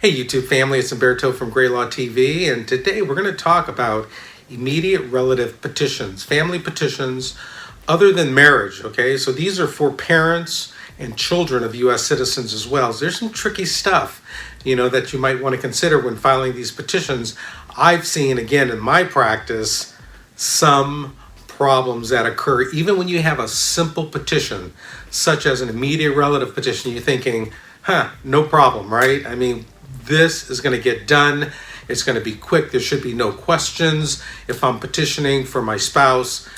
Hey YouTube family, it's Humberto from GrayLaw TV, and today we're going to talk about immediate relative petitions, family petitions other than marriage, okay? So these are for parents and children of U.S. citizens as well. So there's some tricky stuff, that you might want to consider when filing these petitions. I've seen, again, in my practice, some problems that occur even when you have a simple petition, such as an immediate relative petition. You're thinking, no problem, right? I mean, this is going to get done. It's going to be quick. There should be no questions. If I'm petitioning for my spouse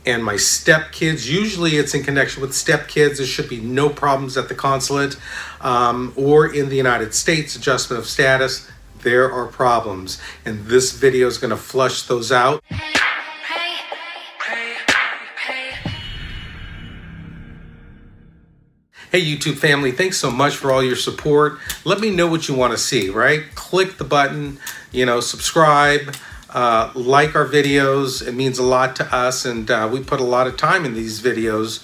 and my stepkids, usually it's in connection with stepkids. There should be no problems at the consulate or in the United States, adjustment of status. There are problems, and this video is going to flush those out. Hey YouTube family, thanks so much for all your support. Let me know what you want to see, right? Click the button, subscribe, like our videos. It means a lot to us, and we put a lot of time in these videos,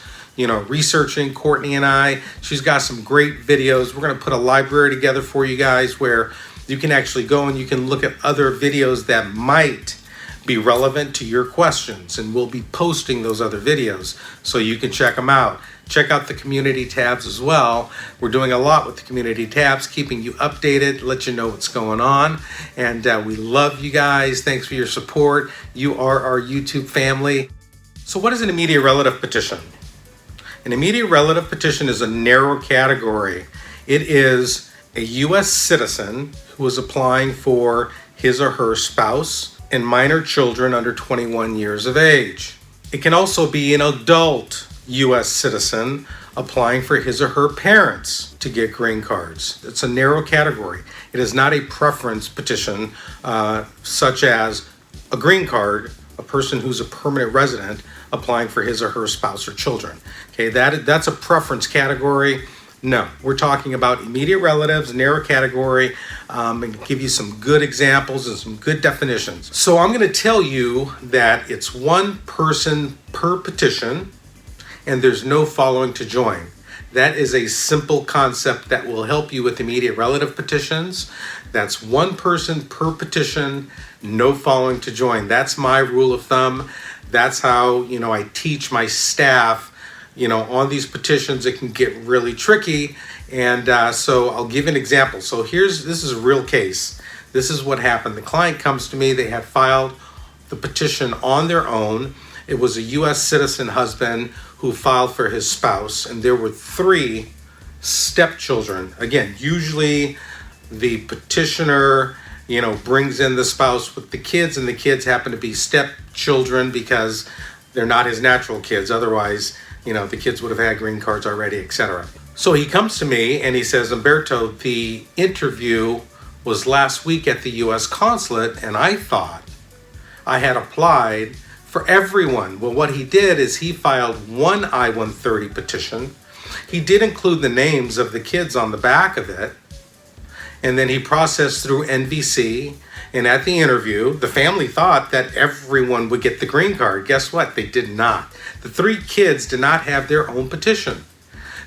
researching. Courtney and I, she's got some great videos. We're going to put a library together for you guys where you can actually go and you can look at other videos that might be relevant to your questions, and we'll be posting those other videos so you can check them out. Check out the community tabs as well. We're doing a lot with the community tabs, keeping you updated, let you know what's going on. And we love you guys. Thanks for your support. You are our YouTube family. So what is an immediate relative petition? An immediate relative petition is a narrow category. It is a U.S. citizen who is applying for his or her spouse and minor children under 21 years of age. It can also be an adult U.S. citizen applying for his or her parents to get green cards. It's a narrow category. It is not a preference petition such as a green card, a person who's a permanent resident applying for his or her spouse or children. Okay, that's a preference category. No, we're talking about immediate relatives, narrow category, and give you some good examples and some good definitions. So I'm going to tell you that it's one person per petition, and there's no following to join. That is a simple concept that will help you with immediate relative petitions. That's one person per petition, no following to join. That's my rule of thumb. That's how, I teach my staff, on these petitions. It can get really tricky. And so I'll give an example. So this is a real case. This is what happened. The client comes to me, they had filed the petition on their own. It was a U.S. citizen husband who filed for his spouse, and there were 3 stepchildren. Again, usually the petitioner, brings in the spouse with the kids, and the kids happen to be stepchildren because they're not his natural kids. Otherwise, the kids would have had green cards already, etc. So he comes to me and he says, Humberto, the interview was last week at the U.S. consulate, and I thought I had applied for everyone. Well, what he did is he filed one I-130 petition. He did include the names of the kids on the back of it. And then he processed through NVC. And at the interview, the family thought that everyone would get the green card. Guess what? They did not. The 3 kids did not have their own petition.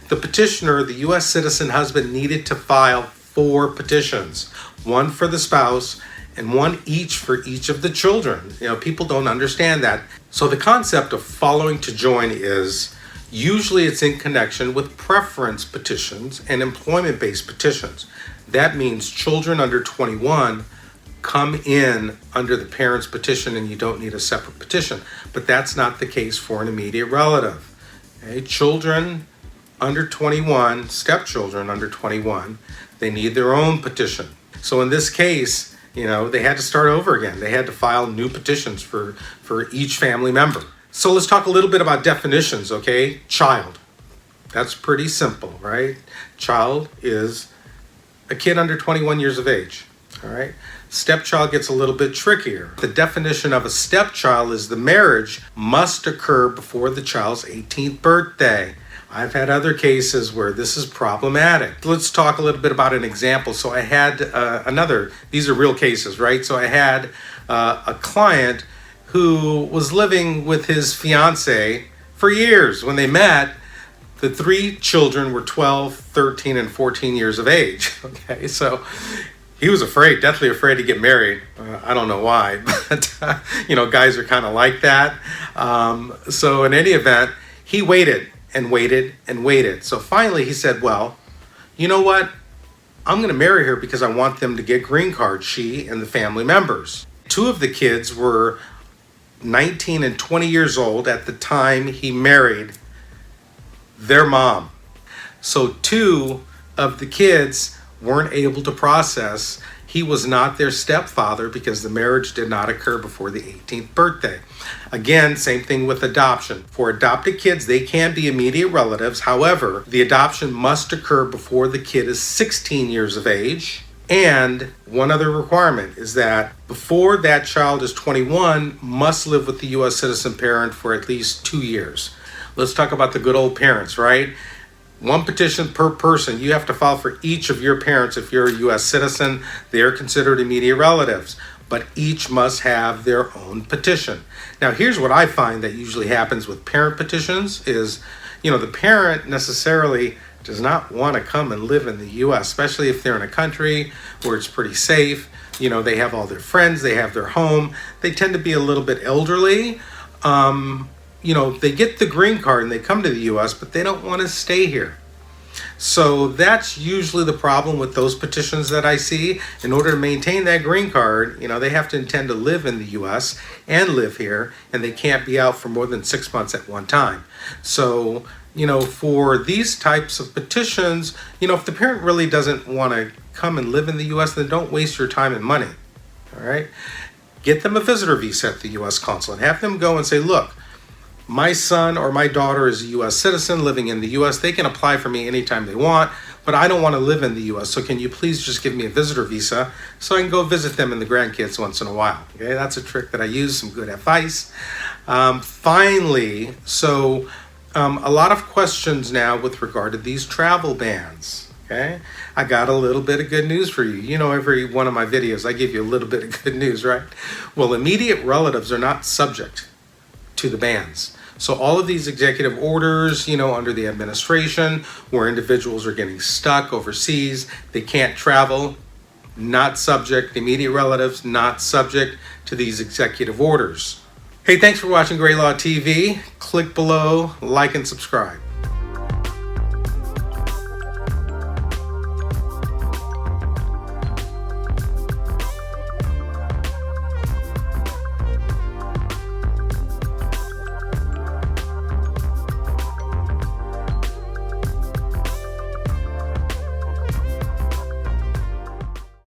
The petitioner, the U.S. citizen husband, needed to file 4 petitions. One for the spouse and one each for each of the children. People don't understand that. So the concept of following to join is usually it's in connection with preference petitions and employment-based petitions. That means children under 21 come in under the parent's petition and you don't need a separate petition. But that's not the case for an immediate relative. Okay? Children under 21, stepchildren under 21, they need their own petition. So in this case, they had to start over again. They had to file new petitions for each family member. So let's talk a little bit about definitions, okay? Child. That's pretty simple, right? Child is a kid under 21 years of age, all right? Stepchild gets a little bit trickier. The definition of a stepchild is the marriage must occur before the child's 18th birthday. I've had other cases where this is problematic. Let's talk a little bit about an example. So I had these are real cases, right? So I had a client who was living with his fiance for years. When they met, the 3 children were 12, 13, and 14 years of age. Okay, so He was afraid, deathly afraid to get married. I don't know why, but guys are kind of like that. So in any event, he waited and waited and waited. So finally he said, well, you know what? I'm going to marry her because I want them to get green cards, she and the family members. Two of the kids were 19 and 20 years old at the time he married their mom. So two of the kids weren't able to process he was not their stepfather because the marriage did not occur before the 18th birthday. Again, same thing with adoption. For adopted kids, they can be immediate relatives. However, the adoption must occur before the kid is 16 years of age. And one other requirement is that before that child is 21, must live with the U.S. citizen parent for at least 2 years. Let's talk about the good old parents, right? One petition per person. You have to file for each of your parents if you're a U.S. citizen. They are considered immediate relatives, but each must have their own petition. Now, here's what I find that usually happens with parent petitions is, the parent necessarily does not want to come and live in the U.S., especially if they're in a country where it's pretty safe. They have all their friends, they have their home. They tend to be a little bit elderly. They get the green card and they come to the U.S., but they don't want to stay here. So that's usually the problem with those petitions that I see. In order to maintain that green card, they have to intend to live in the U.S. and live here, and they can't be out for more than 6 months at one time. So, for these types of petitions, if the parent really doesn't want to come and live in the U.S., then don't waste your time and money. All right? Get them a visitor visa at the U.S. consulate. Have them go and say, look, my son or my daughter is a U.S. citizen living in the U.S. They can apply for me anytime they want, but I don't want to live in the U.S. So can you please just give me a visitor visa so I can go visit them and the grandkids once in a while? Okay, that's a trick that I use, some good advice. Finally, a lot of questions now with regard to these travel bans. Okay, I got a little bit of good news for you. Every one of my videos, I give you a little bit of good news, right? Well, immediate relatives are not subject to the bans. So all of these executive orders, under the administration, where individuals are getting stuck overseas, they can't travel, not subject, immediate relatives, not subject to these executive orders. Hey, thanks for watching GrayLaw TV. Click below, like and subscribe.